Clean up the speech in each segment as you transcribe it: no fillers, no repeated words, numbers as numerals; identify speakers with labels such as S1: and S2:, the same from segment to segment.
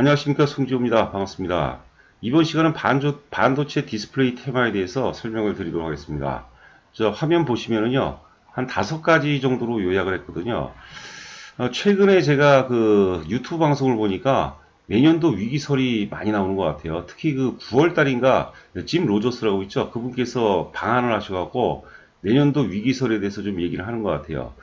S1: 안녕하십니까, 송지호입니다. 반갑습니다. 이번 시간은 반도체 디스플레이 테마에 대해서 설명을 드리도록 하겠습니다. 저 화면 보시면은요, 한 5가지 정도로 요약을 했거든요. 최근에 제가 그 유튜브 방송을 보니까 내년도 위기설이 많이 나오는 것 같아요. 특히 그 9월 달인가 짐 로저스라고 있죠. 그분께서 방한을 하셔갖고 내년도 위기설에 대해서 좀 얘기를 하는 것 같아요.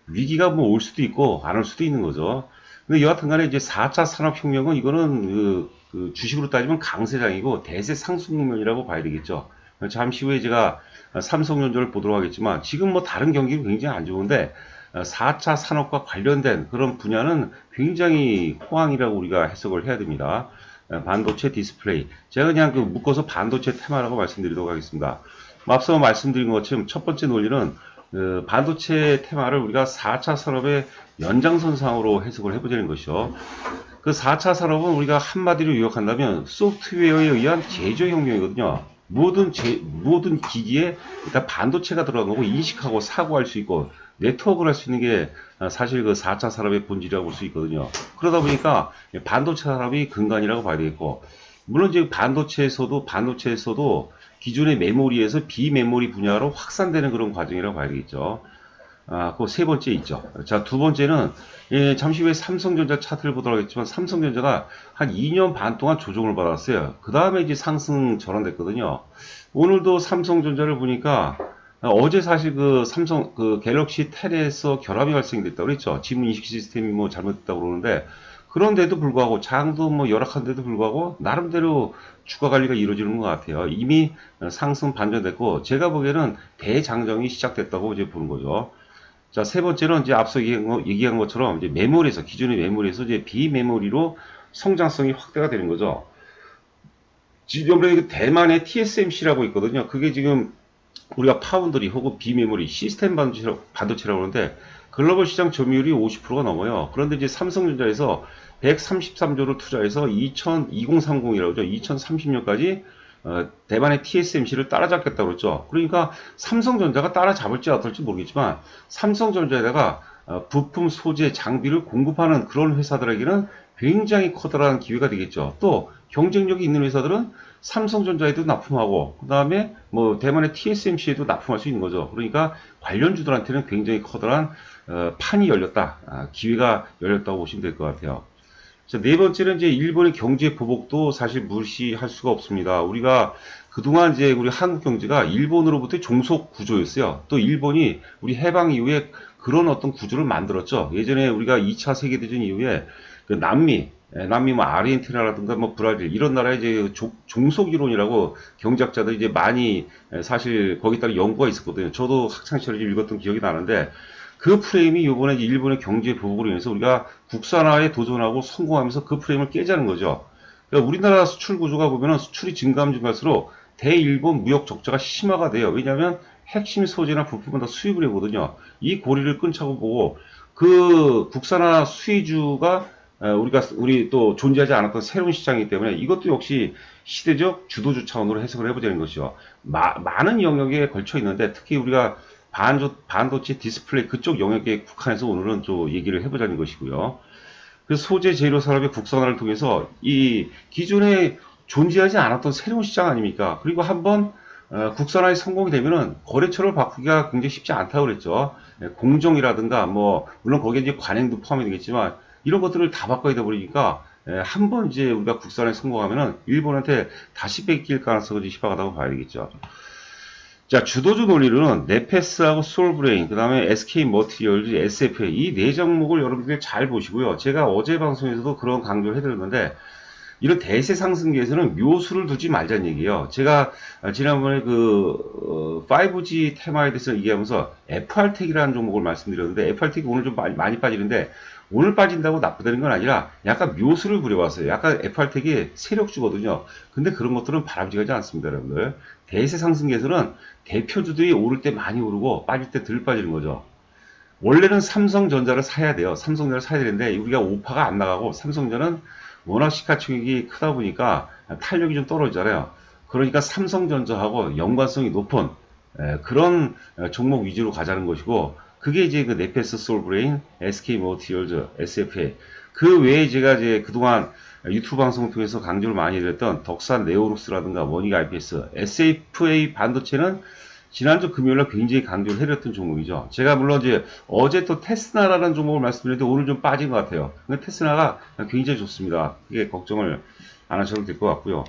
S1: 위기가 뭐 올 수도 있고 안 올 수도 있는 거죠. 근데 여하튼 간에 이제 4차 산업혁명은 이거는 그 주식으로 따지면 강세장이고 대세 상승 국면이라고 봐야 되겠죠. 잠시 후에 제가 삼성전자를 보도록 하겠지만 지금 뭐 다른 경기는 굉장히 안 좋은데 4차 산업과 관련된 그런 분야는 굉장히 호황이라고 우리가 해석을 해야 됩니다. 반도체 디스플레이. 제가 그냥 그 묶어서 반도체 테마라고 말씀드리도록 하겠습니다. 앞서 말씀드린 것처럼 첫 번째 논리는 반도체 테마를 우리가 4차 산업의 연장선상으로 해석을 해보자는 것이죠. 그 4차 산업은 우리가 한마디로 요약한다면 소프트웨어에 의한 제조혁명이거든요. 모든 기기에 일단 반도체가 들어간 거고 인식하고 사고할 수 있고 네트워크를 할 수 있는 게 사실 그 4차 산업의 본질이라고 볼 수 있거든요. 그러다 보니까 반도체 산업이 근간이라고 봐야 되겠고, 물론 이제 반도체에서도 기존의 메모리에서 비메모리 분야로 확산되는 그런 과정이라고 봐야 되겠죠. 그 세 번째 있죠. 자, 두 번째는, 잠시 후에 삼성전자 차트를 보도록 하겠지만, 삼성전자가 한 2년 반 동안 조정을 받았어요. 그 다음에 이제 상승 전환됐거든요. 오늘도 삼성전자를 보니까, 어제 사실 그 갤럭시 10에서 결함이 발생됐다고 그랬죠. 지문 인식 시스템이 뭐 잘못됐다고 그러는데, 그런데도 불구하고, 장도 뭐 열악한데도 불구하고, 나름대로 주가 관리가 이루어지는 것 같아요. 이미 상승 반전됐고, 제가 보기에는 대장정이 시작됐다고 이제 보는 거죠. 자, 세 번째는 이제 앞서 얘기한 것처럼 이제 기존의 메모리에서 이제 비메모리로 성장성이 확대가 되는 거죠. 지금 대만의 TSMC라고 있거든요. 그게 지금 우리가 파운드리 혹은 비메모리 시스템 반도체라고 하는데 글로벌 시장 점유율이 50%가 넘어요. 그런데 이제 삼성전자에서 133조를 투자해서 2030이라고 하죠. 2030년까지 대만의 TSMC를 따라잡겠다고 그랬죠. 그러니까 삼성전자가 따라잡을지 어떨지 모르겠지만 삼성전자에다가 부품, 소재, 장비를 공급하는 그런 회사들에게는 굉장히 커다란 기회가 되겠죠. 또 경쟁력이 있는 회사들은 삼성전자에도 납품하고 그 다음에 뭐 대만의 TSMC에도 납품할 수 있는 거죠. 그러니까 관련주들한테는 굉장히 커다란 판이 열렸다, 기회가 열렸다고 보시면 될 것 같아요. 자, 네 번째는 이제 일본의 경제 보복도 사실 무시할 수가 없습니다. 우리가 그동안 이제 우리 한국 경제가 일본으로부터 종속 구조였어요. 또 일본이 우리 해방 이후에 그런 어떤 구조를 만들었죠. 예전에 우리가 2차 세계대전 이후에 그 남미 뭐 아르헨티나라든가 뭐 브라질 이런 나라의 이제 종속 이론이라고 경제학자들이 이제 많이 사실 거기다가 연구가 있었거든요. 저도 학창 시절에 읽었던 기억이 나는데 그 프레임이 이번에 일본의 경제 보복으로 인해서 우리가 국산화에 도전하고 성공하면서 그 프레임을 깨자는 거죠. 그러니까 우리나라 수출 구조가 보면은 수출이 증가하면 증가할수록 대일본 무역 적자가 심화가 돼요. 왜냐하면 핵심 소재나 부품은 다 수입을 하거든요. 이 고리를 끊자고 보고 그 국산화 수혜주가 우리 또 존재하지 않았던 새로운 시장이기 때문에 이것도 역시 시대적 주도주 차원으로 해석을 해보자는 것이죠. 많은 영역에 걸쳐 있는데 특히 우리가 반도체 디스플레이 그쪽 영역에 국한해서 오늘은 좀 얘기를 해보자는 것이고요. 그 소재 재료 산업의 국산화를 통해서 이 기존에 존재하지 않았던 새로운 시장 아닙니까? 그리고 한번 국산화에 성공이 되면은 거래처를 바꾸기가 굉장히 쉽지 않다고 그랬죠. 공정이라든가 뭐 물론 거기에 이제 관행도 포함이 되겠지만 이런 것들을 다 바꿔야 돼 버리니까 한번 이제 우리가 국산화에 성공하면은 일본한테 다시 뺏길 가능성이 희박하다고 봐야 되겠죠. 자, 주도주 논리로는 네페스하고 솔브레인, 그 다음에 SK 머티리얼즈, SFA 이 네 종목을 여러분들이 잘 보시고요. 제가 어제 방송에서도 그런 강조를 해드렸는데 이런 대세 상승기에서는 묘수를 두지 말자는 얘기예요. 제가 지난번에 5G 테마에 대해서 얘기하면서 FR텍이라는 종목을 말씀드렸는데 FR텍이 오늘 좀 많이 빠지는데 오늘 빠진다고 나쁘다는 건 아니라 약간 묘수를 부려왔어요. 약간 FR텍이 세력주거든요. 근데 그런 것들은 바람직하지 않습니다, 여러분들. 대세 상승기에서는 대표주들이 오를 때 많이 오르고 빠질 때 덜 빠지는 거죠. 원래는 삼성전자를 사야 돼요. 삼성전자를 사야 되는데 우리가 오파가 안 나가고 삼성전자는 워낙 시가총액이 크다 보니까 탄력이 좀 떨어지잖아요. 그러니까 삼성전자하고 연관성이 높은 그런 종목 위주로 가자는 것이고 그게 이제 네페스 솔브레인, SK 머티리얼즈, SFA 그 외에 제가 이제 그동안 유튜브 방송을 통해서 강조를 많이 드렸던 덕산 네오룩스라든가 원익 IPS, SFA 반도체는 지난주 금요일날 굉장히 강조를 해드렸던 종목이죠. 제가 물론 이제 어제 또 테스나라는 종목을 말씀드렸는데 오늘 좀 빠진 것 같아요. 근데 테스나가 굉장히 좋습니다. 그게 걱정을 안 하셔도 될 것 같고요.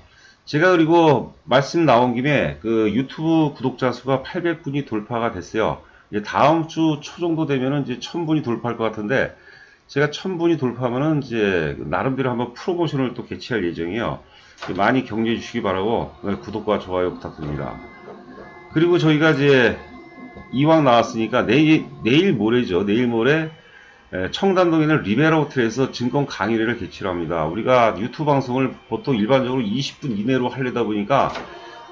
S1: 제가 그리고 말씀 나온 김에 그 유튜브 구독자 수가 800분이 돌파가 됐어요. 이제 다음 주 초 정도 되면은 이제 1000분이 돌파할 것 같은데 제가 1000분이 돌파하면은 이제 나름대로 한번 프로모션을 또 개최할 예정이에요. 많이 격려해 주시기 바라고 구독과 좋아요 부탁드립니다. 그리고 저희가 이제 이왕 나왔으니까 내일 모레죠. 내일 모레 청담동에 있는 리베라 호텔에서 증권 강의회를 개최를 합니다. 우리가 유튜브 방송을 보통 일반적으로 20분 이내로 하려다 보니까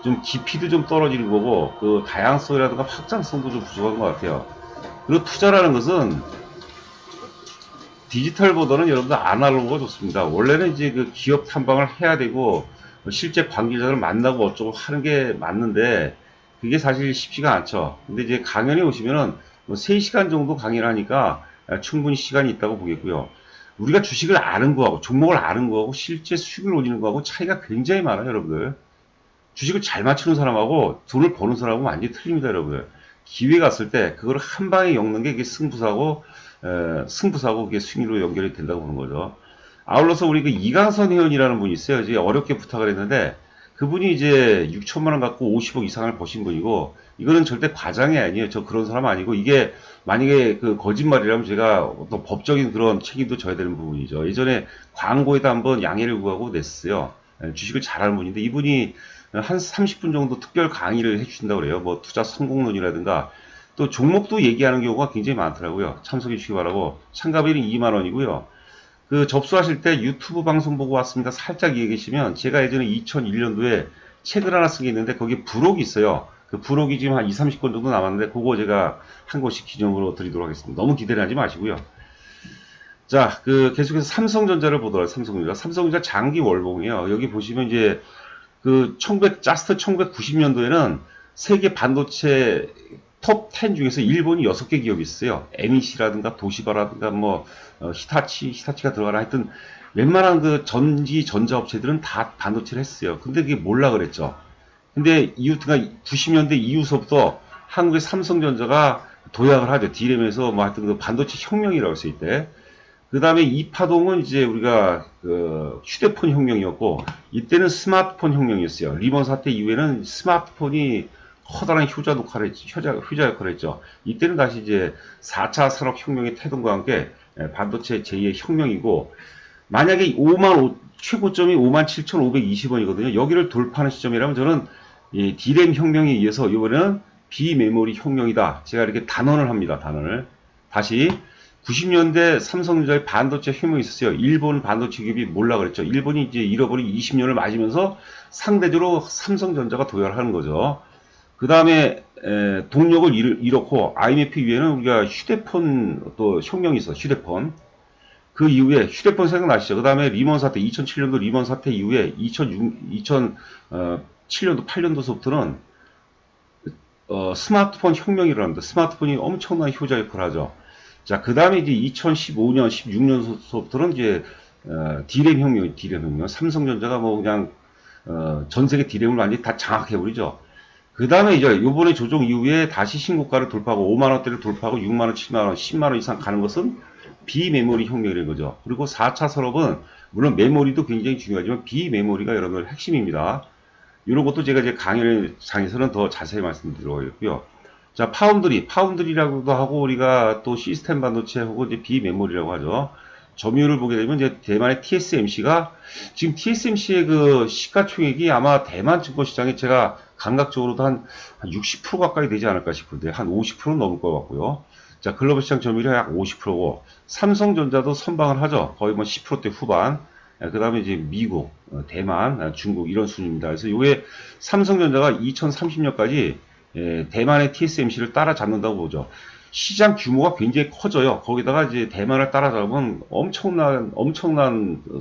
S1: 좀 깊이도 좀 떨어지는 거고 그 다양성이라든가 확장성도 좀 부족한 것 같아요. 그리고 투자라는 것은 디지털보다는 여러분들 아날로그가 좋습니다. 원래는 이제 그 기업 탐방을 해야 되고 실제 관계자를 만나고 어쩌고 하는 게 맞는데 그게 사실 쉽지가 않죠. 근데 이제 강연에 오시면은 뭐 3시간 정도 강의를 하니까 충분히 시간이 있다고 보겠고요. 우리가 주식을 아는 거하고 종목을 아는 거하고 실제 수익을 올리는 거하고 차이가 굉장히 많아요, 여러분들. 주식을 잘 맞추는 사람하고 돈을 버는 사람하고 완전히 틀립니다, 여러분들. 기회가 왔을 때 그걸 한 방에 엮는 게 이게 승부사고 그게 수익으로 연결이 된다고 보는 거죠. 아울러서 우리 그 이강선 회원이라는 분이 있어요. 이제 어렵게 부탁을 했는데 그분이 이제 6천만 원 갖고 50억 이상을 버신 분이고 이거는 절대 과장이 아니에요. 저 그런 사람 아니고 이게 만약에 그 거짓말이라면 제가 어떤 법적인 그런 책임도 져야 되는 부분이죠. 예전에 광고에다 한번 양해를 구하고 냈어요. 주식을 잘하는 분인데 이분이 한 30분 정도 특별 강의를 해주신다고 그래요. 뭐 투자 성공론이라든가 또 종목도 얘기하는 경우가 굉장히 많더라고요. 참석해 주시기 바라고. 참가비는 2만 원이고요. 그 접수하실 때 유튜브 방송 보고 왔습니다. 살짝 얘기해 계시면 제가 예전에 2001년도에 책을 하나 쓴 게 있는데 거기에 부록이 있어요. 그 부록이 지금 한 2, 30권 정도 남았는데 그거 제가 한 권씩 기념으로 드리도록 하겠습니다. 너무 기대를 하지 마시고요. 자, 그 계속해서 삼성전자를 보더라도 삼성전자 장기 월봉이에요. 여기 보시면 이제 그 자스트 1990년도에는 세계 반도체 톱 10 중에서 일본이 6개 기업이 있어요. MEC라든가 도시바라든가 뭐 히타치가 들어가나 하여튼 웬만한 그 전기 전자업체들은 다 반도체를 했어요. 근데 그게 몰라 그랬죠. 근데 그러니까 90년대 이후서부터 한국의 삼성전자가 도약을 하죠. D램에서 뭐 하여튼 그 반도체 혁명이라고 했을 때. 그 다음에 이 파동은 이제 우리가 그 휴대폰 혁명이었고 이때는 스마트폰 혁명이었어요. 리먼 사태 이후에는 스마트폰이 커다란 효자 역할을 했죠. 이때는 다시 이제 4차 산업혁명의 태동과 함께 반도체 제2의 혁명이고 만약에 최고점이 57,520원이거든요. 여기를 돌파하는 시점이라면 저는 이 D램 혁명에 의해서 이번에는 비메모리 혁명이다. 제가 이렇게 단언을 합니다. 단언을. 다시 90년대 삼성전자의 반도체 혁명이 있었어요. 일본 반도체 기업이 몰라 그랬죠. 일본이 이제 잃어버린 20년을 맞으면서 상대적으로 삼성전자가 도약을 하는 거죠. 그 다음에 동력을 잃었고 IMF 이후에는 우리가 휴대폰 또 혁명이 있어. 휴대폰. 그 이후에 휴대폰 생각나시죠? 그 다음에 리먼 사태 2007년도 리먼 사태 이후에 2007년도 8년도서부터는 스마트폰 혁명이 일어납니다. 스마트폰이 엄청난 효자 역할을 하죠. 자, 그 다음에 이제 2015년, 16년서부터는 이제 D램 혁명. 삼성전자가 뭐 그냥 전 세계 D램을 완전히 다 장악해버리죠. 그 다음에 이제 요번에 조정 이후에 다시 신고가를 돌파하고 5만원대를 돌파하고 6만원, 7만원, 10만원 이상 가는 것은 비메모리 혁명이라는 거죠. 그리고 4차 산업은 물론 메모리도 굉장히 중요하지만 비메모리가 여러분들 핵심입니다. 이런 것도 제가 이제 강의에서는 더 자세히 말씀드리도록 하겠고요. 자, 파운드리라고도 하고 우리가 또 시스템 반도체 하고 이제 비메모리라고 하죠. 점유율을 보게 되면 이제 대만의 TSMC가 지금 TSMC의 그 시가총액이 아마 대만 증권시장에 제가 감각적으로도 한 60% 가까이 되지 않을까 싶은데 한 50%는 넘을 것 같고요. 자, 글로벌 시장 점유율이 약 50%고 삼성전자도 선방을 하죠. 거의 뭐 10%대 후반. 그 다음에 이제 미국, 대만, 중국 이런 순입니다. 그래서 요게 삼성전자가 2030년까지 대만의 TSMC를 따라잡는다고 보죠. 시장 규모가 굉장히 커져요. 거기다가 이제 대만을 따라잡으면 엄청난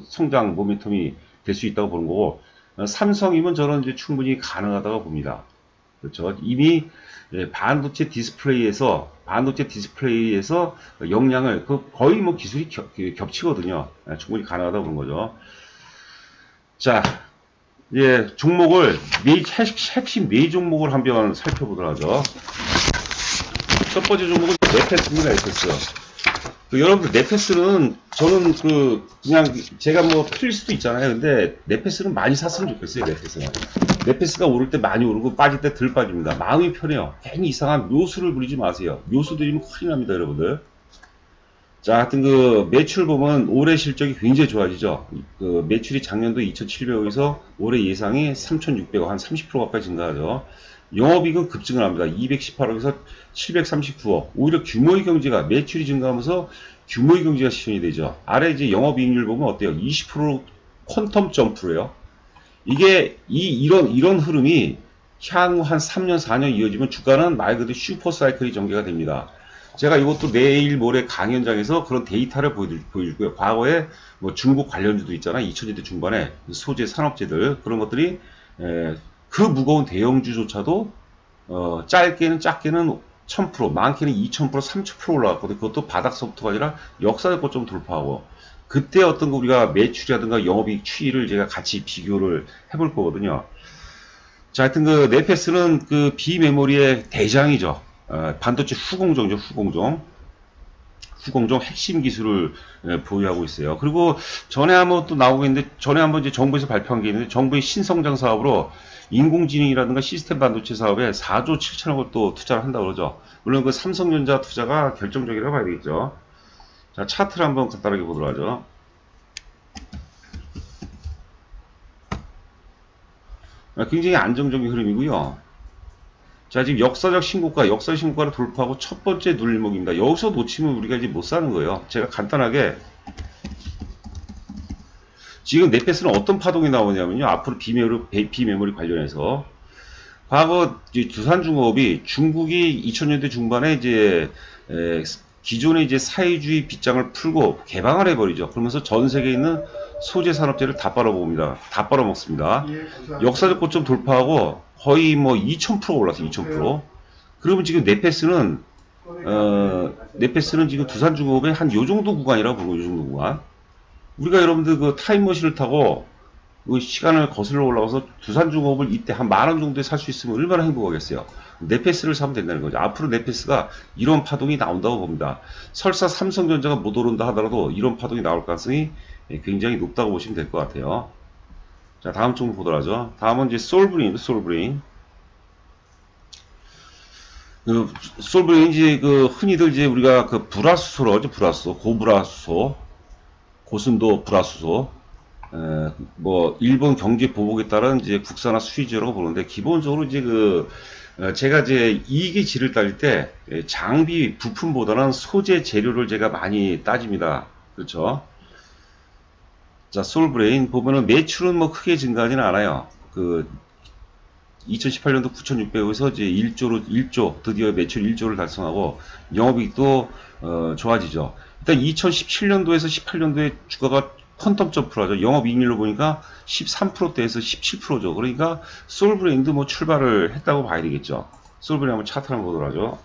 S1: 성장 모멘텀이 될 수 있다고 보는 거고, 삼성이면 저는 이제 충분히 가능하다고 봅니다. 그렇죠. 이미 반도체 디스플레이에서 역량을 거의 뭐 기술이 겹치거든요. 충분히 가능하다고 보는 거죠. 자, 이제 종목을 핵심 네 종목을 한번 살펴보도록 하죠. 첫 번째 종목은 네페스입니다. 네페스. 여러분들 네페스는 저는 그냥 제가 뭐 틀릴 수도 있잖아요. 근데 네페스는 많이 샀으면 좋겠어요. 네페스가 오를 때 많이 오르고 빠질 때 덜 빠집니다. 마음이 편해요. 괜히 이상한 묘수를 부리지 마세요. 묘수 들이면 큰일 납니다, 여러분들. 자, 하여튼 매출 보면 올해 실적이 굉장히 좋아지죠. 매출이 작년도 2,700억에서 올해 예상이 3,600억, 한 30% 가까이 증가하죠. 영업이익은 급증을 합니다. 218억에서 739억. 오히려 규모의 경제가, 매출이 증가하면서 규모의 경제가 실현이 되죠. 아래 이제 영업이익률 보면 어때요? 20% 퀀텀 점프래요. 이게, 이런 흐름이 향후 한 3년, 4년 이어지면 주가는 말 그대로 슈퍼 사이클이 전개가 됩니다. 제가 이것도 내일 모레 강연장에서 그런 데이터를 보여줄고요. 과거에 뭐 중국 관련주도 있잖아요. 2000년대 중반에 소재 산업재들 그런 것들이 그 무거운 대형주조차도 짧게는 1000%, 많게는 2000%, 3000% 올라갔거든요. 그것도 바닥서부터가 아니라 역사적 고점 돌파하고 그때 어떤 거 우리가 매출이라든가 영업이익 추이를 제가 같이 비교를 해볼 거거든요. 자, 하여튼 네페스는 비메모리의 대장이죠. 반도체 후공정이죠, 후공정 핵심 기술을 보유하고 있어요. 그리고 전에 한번 또 나오고 있는데, 전에 한번 이제 정부에서 발표한 게 있는데, 정부의 신성장 사업으로 인공지능이라든가 시스템 반도체 사업에 4조 7천억을 또 투자를 한다고 그러죠. 물론 삼성전자 투자가 결정적이라고 봐야 되겠죠. 자, 차트를 한번 간단하게 보도록 하죠. 굉장히 안정적인 흐름이고요. 자, 지금 역사적 신고가를 돌파하고 첫 번째 눌림목입니다. 여기서 놓치면 우리가 이제 못 사는 거예요. 제가 간단하게, 지금 네페스는 어떤 파동이 나오냐면요. 앞으로 비메모리 관련해서. 과거 두산중공업이 중국이 2000년대 중반에 기존의 사회주의 빗장을 풀고 개방을 해버리죠. 그러면서 전 세계에 있는 소재 산업재를 다 빨아먹습니다. 역사적 고점 돌파하고 거의 뭐 2000% 올랐어요. 2000%. 그러면 지금 네페스는 지금 두산중공업의 한 요 정도 구간이라고 보고, 요 정도 구간. 우리가 여러분들 타임머신을 타고 시간을 거슬러 올라가서 두산중공업을 이때 한 10,000원 정도에 살 수 있으면 얼마나 행복하겠어요. 네페스를 사면 된다는 거죠. 앞으로 네페스가 이런 파동이 나온다고 봅니다. 설사 삼성전자가 못 오른다 하더라도 이런 파동이 나올 가능성이 굉장히 높다고 보시면 될 것 같아요. 자, 다음 종목 보도록 하죠. 다음은 이제 솔브레인입니다. 솔브레인 흔히들 우리가 불화수소라고 하죠. 고불화수소, 고순도 불화수소. 뭐 일본 경제 보복에 따른 국산화 수혜주라고 보는데, 기본적으로 제가 이익의 질을 따질 때 장비 부품보다는 소재 재료를 제가 많이 따집니다. 그렇죠? 자, 솔브레인 보면은 매출은 뭐 크게 증가하지는 않아요. 2018년도 9,600억에서 이제 1조 드디어 매출 1조를 달성하고 영업이익도 좋아지죠. 일단 2017년도에서 18년도에 주가가 퀀텀 점프를 하죠. 영업이익률로 보니까 13%대에서 17%죠. 그러니까 솔브레인도 뭐 출발을 했다고 봐야 되겠죠. 솔브레인 한번 차트 한번 보도록 하죠.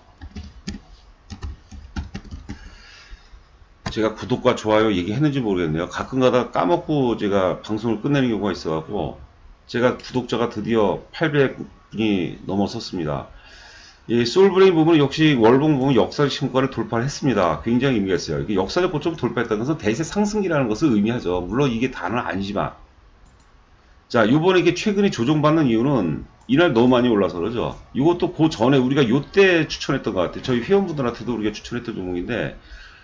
S1: 제가 구독과 좋아요 얘기했는지 모르겠네요. 가끔가다 까먹고 제가 방송을 끝내는 경우가 있어갖고, 제가 구독자가 드디어 800분이 넘어섰습니다. 이 솔브레인 부분은 역시 월봉 보면 역사적 신고가를 돌파를 했습니다. 굉장히 의미가 있어요. 이게 역사적 고점을 돌파했다는 것은 대세 상승기라는 것을 의미하죠. 물론 이게 다는 아니지만. 자, 요번에 이게 최근에 조정받는 이유는 이날 너무 많이 올라서 그러죠. 이것도 그 전에 우리가 요때 추천했던 것 같아요. 저희 회원분들한테도 우리가 추천했던 종목인데,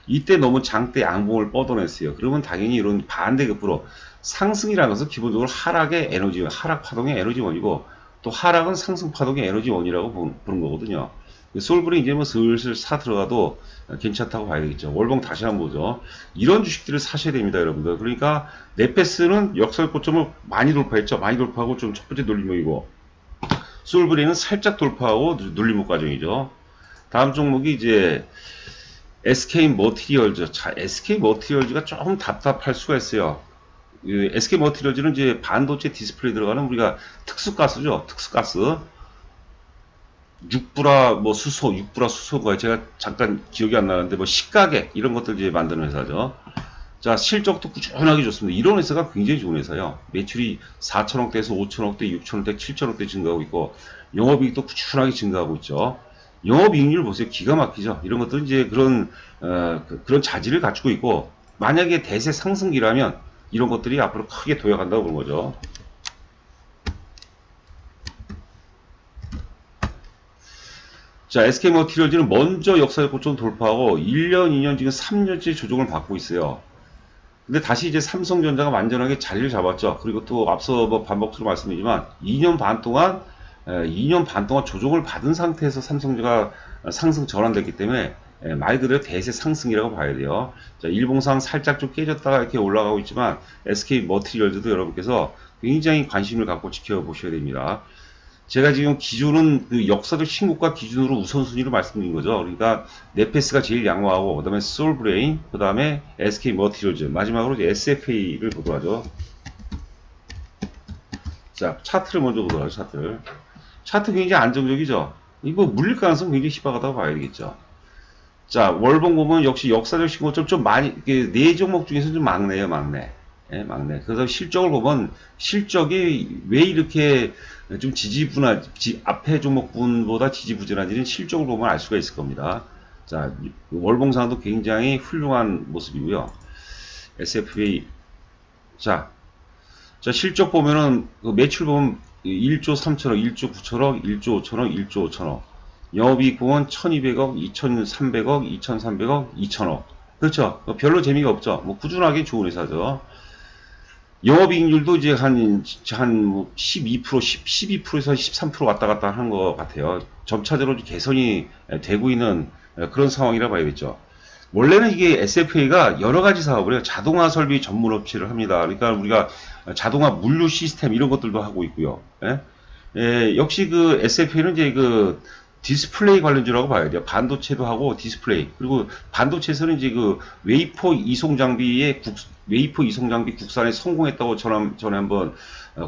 S1: 이때 너무 장대 양봉을 뻗어냈어요. 그러면 당연히 이런 반대급부로 상승이라는 것은 기본적으로 하락의 에너지, 하락 파동의 에너지원이고, 또 하락은 상승 파동의 에너지원이라고 보는 거거든요. 솔브레인 이제 뭐 슬슬 사 들어가도 괜찮다고 봐야 되겠죠. 월봉 다시 한번 보죠. 이런 주식들을 사셔야 됩니다, 여러분들. 그러니까 네페스는 역설 고점을 많이 돌파했죠. 많이 돌파하고 좀 첫 번째 눌림목이고, 솔브레인은 살짝 돌파하고 눌림목 과정이죠. 다음 종목이 이제 SK 머티리얼즈. 자, SK 머티리얼즈가 조금 답답할 수가 있어요. SK 머티리얼즈는 이제 반도체 디스플레이 들어가는 우리가 특수가스죠. 특수가스. 육불화 수소가 제가 잠깐 기억이 안 나는데 뭐 식가게 이런 것들 이제 만드는 회사죠. 자, 실적도 꾸준하게 좋습니다. 이런 회사가 굉장히 좋은 회사예요. 매출이 4천억대에서 5천억대, 6천억대, 7천억대 증가하고 있고, 영업이익도 꾸준하게 증가하고 있죠. 영업이익률 보세요. 기가 막히죠. 이런 것들은 이제 그런 자질을 갖추고 있고, 만약에 대세 상승기라면 이런 것들이 앞으로 크게 도약한다고 보는 거죠. 자, SK머티리얼즈는 먼저 역사의 고점 돌파하고 1년, 2년, 지금 3년째 조정을 받고 있어요. 근데 다시 이제 삼성전자가 완전하게 자리를 잡았죠. 그리고 또 앞서 뭐 반복적으로 말씀드리지만 2년 반 동안 조정을 받은 상태에서 삼성전자가 상승 전환됐기 때문에 말 그대로 대세 상승이라고 봐야 돼요. 자, 일봉상 살짝 좀 깨졌다가 이렇게 올라가고 있지만 SK 머티리얼즈도 여러분께서 굉장히 관심을 갖고 지켜보셔야 됩니다. 제가 지금 기준은 그 역사적 신고가 기준으로 우선순위로 말씀드린 거죠. 그러니까 네페스가 제일 양호하고, 그 다음에 솔브레인, 그 다음에 SK 머티리얼즈, 마지막으로 이제 SFA를 보도록 하죠. 자, 차트를 먼저 보도록 하죠. 차트 굉장히 안정적이죠. 이거 물릴 가능성 굉장히 희박하다고 봐야 되겠죠. 자, 월봉 보면 역시 역사적 신고점 좀 많이, 네 종목 중에서 좀 막내요, 막내. 예, 막내. 그래서 실적을 보면 실적이 왜 이렇게 좀 앞에 종목분보다 지지부진한지는 실적을 보면 알 수가 있을 겁니다. 자, 월봉상도 굉장히 훌륭한 모습이고요. SFA. 자, 실적 보면은 그 매출 보면 1조 3천억, 1조 9천억, 1조 5천억, 1조 5천억. 영업이익 보면 1200억, 2300억, 2300억, 2000억. 그렇죠. 별로 재미가 없죠. 뭐 꾸준하게 좋은 회사죠. 영업이익률도 이제 한 12%, 12%에서 13% 왔다 갔다 하는 것 같아요. 점차적으로 개선이 되고 있는 그런 상황이라 봐야겠죠. 원래는 이게 SFA가 여러 가지 사업을 해요. 자동화 설비 전문 업체를 합니다. 그러니까 우리가 자동화 물류 시스템 이런 것들도 하고 있고요. 역시 그 SFA는 이제 그 디스플레이 관련주라고 봐야 돼요. 반도체도 하고 디스플레이. 그리고 반도체에서는 이제 그 웨이퍼 이송 장비 국산에 성공했다고 전에 한번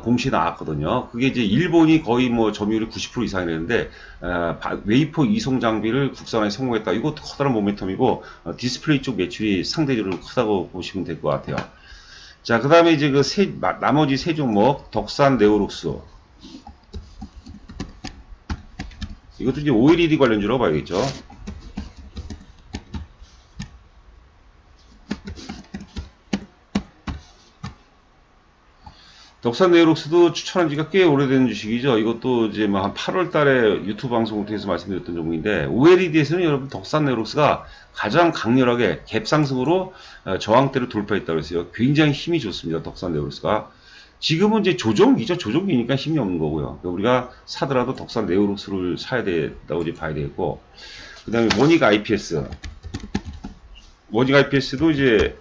S1: 공시 나왔거든요. 그게 이제 일본이 거의 뭐 점유율이 90% 이상이랬는데 웨이퍼 이송 장비를 국산에 성공했다. 이것도 커다란 모멘텀이고 디스플레이 쪽 매출이 상대적으로 크다고 보시면 될 것 같아요. 자, 그 다음에 이제 나머지 세 종목 덕산 네오룩스. 이것도 이제 OLED 관련주라고 봐야겠죠. 덕산 네오룩스도 추천한 지가 꽤 오래된 주식이죠. 이것도 이제 뭐 한 8월 달에 유튜브 방송을 통해서 말씀드렸던 종목인데, OLED에서는 여러분 덕산 네오룩스가 가장 강렬하게 갭상승으로 저항대를 돌파했다고 했어요. 굉장히 힘이 좋습니다. 덕산 네오룩스가. 지금은 이제 조정기죠. 조정기니까 힘이 없는 거고요. 그러니까 우리가 사더라도 덕산 네오룩스를 사야 된다고 이제 봐야 되겠고, 그 다음에 원익 IPS. 원익 IPS도 이제,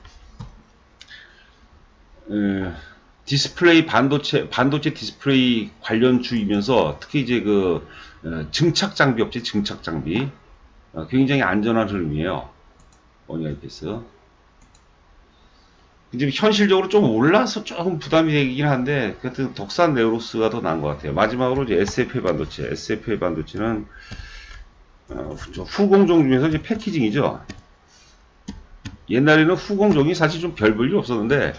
S1: 디스플레이 반도체 디스플레이 관련주이면서 특히 이제 증착 장비 업체 증착 장비. 굉장히 안전한 흐름이에요. 원익 IPS. 근데 현실적으로 좀 올라서 조금 부담이 되긴 한데, 하여튼 덕산 네오룩스가 더 나은 것 같아요. 마지막으로 이제 SFA 반도체. SFA 반도체는 후공정 중에서 이제 패키징이죠. 옛날에는 후공정이 사실 좀 별 볼 일 없었는데,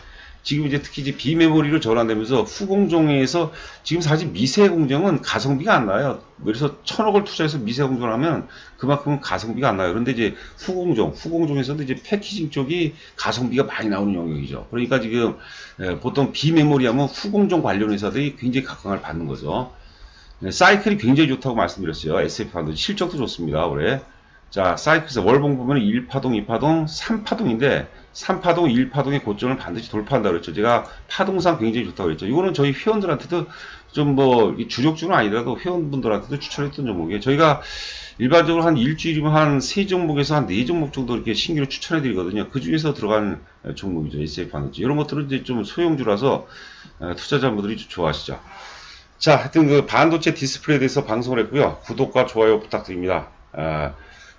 S1: 지금 이제 특히 이제 비메모리로 전환되면서 후공정에서 지금 사실 미세공정은 가성비가 안 나요. 그래서 1000억을 투자해서 미세공정을 하면 그만큼 가성비가 안 나요. 그런데 이제 후공정에서도 이제 패키징 쪽이 가성비가 많이 나오는 영역이죠. 그러니까 지금 보통 비메모리 하면 후공정 관련 회사들이 굉장히 각광을 받는 거죠. 사이클이 굉장히 좋다고 말씀드렸어요. SF 반도체 실적도 좋습니다. 올해. 자, 사이클에서 월봉 보면 1파동, 2파동, 3파동인데 3파동, 1파동의 고점을 반드시 돌파한다고 그랬죠. 제가 파동상 굉장히 좋다고 그랬죠. 이거는 저희 회원들한테도 좀 뭐 주력주는 아니더라도 회원분들한테도 추천했던 종목이에요. 저희가 일반적으로 한 일주일이면 한 3종목에서 한 4종목 정도 이렇게 신규로 추천해 드리거든요. 그 중에서 들어간 종목이죠. SF 반도체. 이런 것들은 이제 좀 소형주라서 투자자분들이 좀 좋아하시죠. 자, 하여튼 그 반도체 디스플레이에 대해서 방송을 했고요. 구독과 좋아요 부탁드립니다.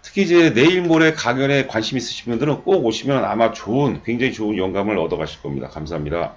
S1: 특히 이제 내일 모레 강연에 관심 있으신 분들은 꼭 오시면 아마 굉장히 좋은 영감을 얻어 가실 겁니다. 감사합니다.